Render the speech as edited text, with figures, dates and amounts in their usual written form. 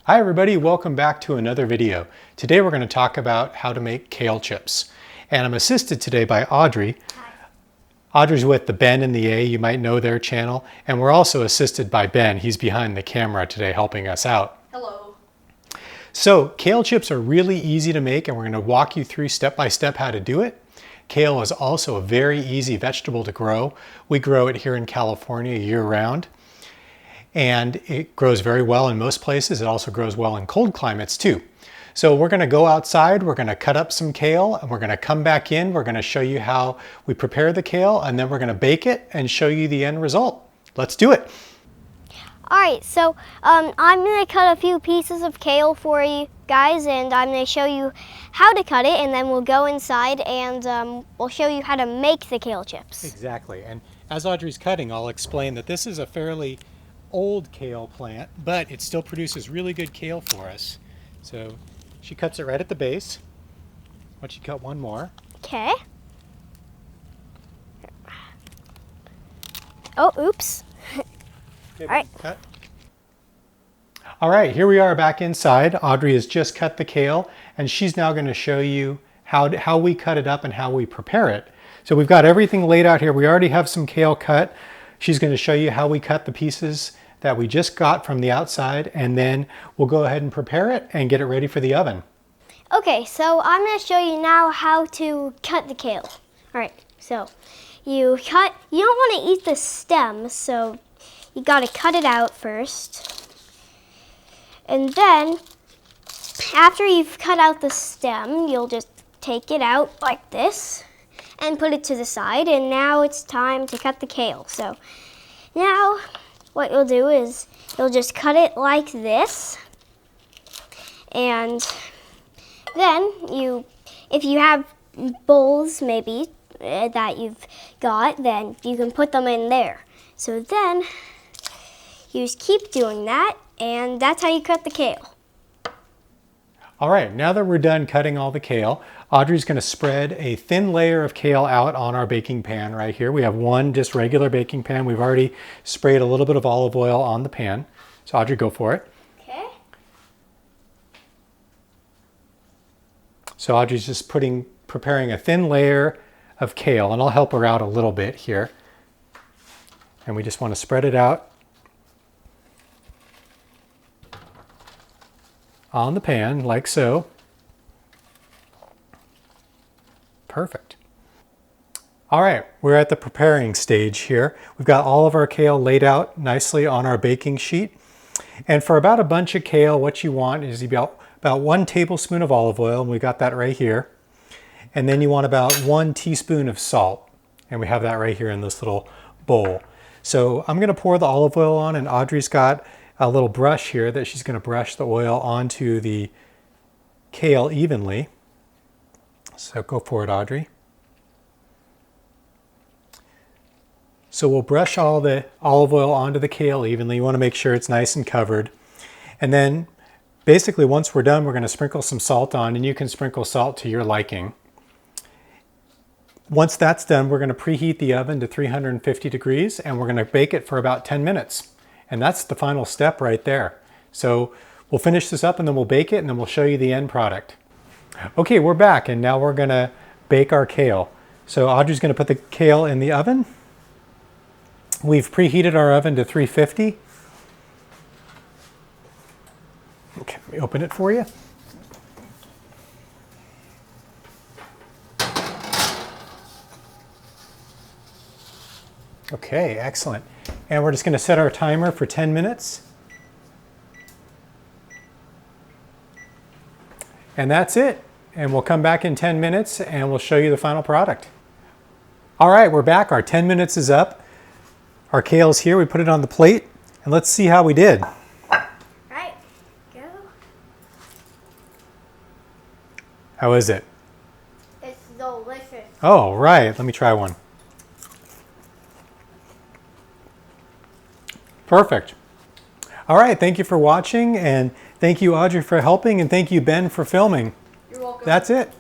Hi everybody, welcome back to another video. Today we're going to talk about how to make kale chips. And I'm assisted today by Audrey. Hi. Audrey's with the Ben and the A, you might know their channel. And we're also assisted by Ben, he's behind the camera today helping us out. Hello. So kale chips are really easy to make and we're going to walk you through step by step how to do it. Kale is also a very easy vegetable to grow. We grow it here in California year round. And it grows very well in most places. It also grows well in cold climates too. So we're going to go outside, we're going to cut up some kale, and we're going to come back in. We're going to show you how we prepare the kale, and then we're going to bake it and show you the end result. Let's do it. All right, so I'm going to cut a few pieces of kale for you guys, and I'm going to show you how to cut it, and then we'll go inside and we'll show you how to make the kale chips. Exactly, and as Audrey's cutting, I'll explain that this is a fairly old kale plant, but it still produces really good kale for us. So she cuts it right at the base. Why don't you cut one more? Okay. Oh, oops. Okay, all right. Cut. All right, here we are back inside. Audrey has just cut the kale, and she's now going to show you how we cut it up and how we prepare it. So we've got everything laid out here. We already have some kale cut. She's going to show you how we cut the pieces that we just got from the outside, and then we'll go ahead and prepare it and get it ready for the oven. Okay, so I'm going to show you now how to cut the kale. All right, so you don't want to eat the stem, so you got to cut it out first. And then after you've cut out the stem, you'll just take it out like this and put it to the side, and now it's time to cut the kale. So now what you'll do is you'll just cut it like this, and then if you have bowls maybe that you've got, then you can put them in there. So then you just keep doing that, and that's how you cut the kale. All right, now that we're done cutting all the kale, Audrey's going to spread a thin layer of kale out on our baking pan right here. We have one just regular baking pan. We've already sprayed a little bit of olive oil on the pan. So Audrey, go for it. Okay. So Audrey's just preparing a thin layer of kale, and I'll help her out a little bit here. And we just want to spread it out on the pan like so. Perfect. All right, we're at the preparing stage here. We've got all of our kale laid out nicely on our baking sheet. And for about a bunch of kale, what you want is about 1 tablespoon of olive oil, and we got that right here. And then you want about 1 teaspoon of salt, and we have that right here in this little bowl. So I'm going to pour the olive oil on, and Audrey's got a little brush here that she's going to brush the oil onto the kale evenly. So go for it, Audrey. So we'll brush all the olive oil onto the kale evenly. You want to make sure it's nice and covered. And then basically once we're done, we're going to sprinkle some salt on, and you can sprinkle salt to your liking. Once that's done, we're going to preheat the oven to 350 degrees, and we're going to bake it for about 10 minutes. And that's the final step right there. So we'll finish this up and then we'll bake it, and then we'll show you the end product. Okay, we're back, and now we're going to bake our kale. So Audrey's going to put the kale in the oven. We've preheated our oven to 350. Okay, let me open it for you. Okay, excellent. And we're just going to set our timer for 10 minutes. And that's it. And we'll come back in 10 minutes and we'll show you the final product. All right, we're back. Our 10 minutes is up. Our kale's here. We put it on the plate, and let's see how we did. All right, go. How is it? It's delicious. Oh, right. Let me try one. Perfect. All right, thank you for watching, and thank you, Audrey, for helping, and thank you, Ben, for filming. You're welcome. That's it.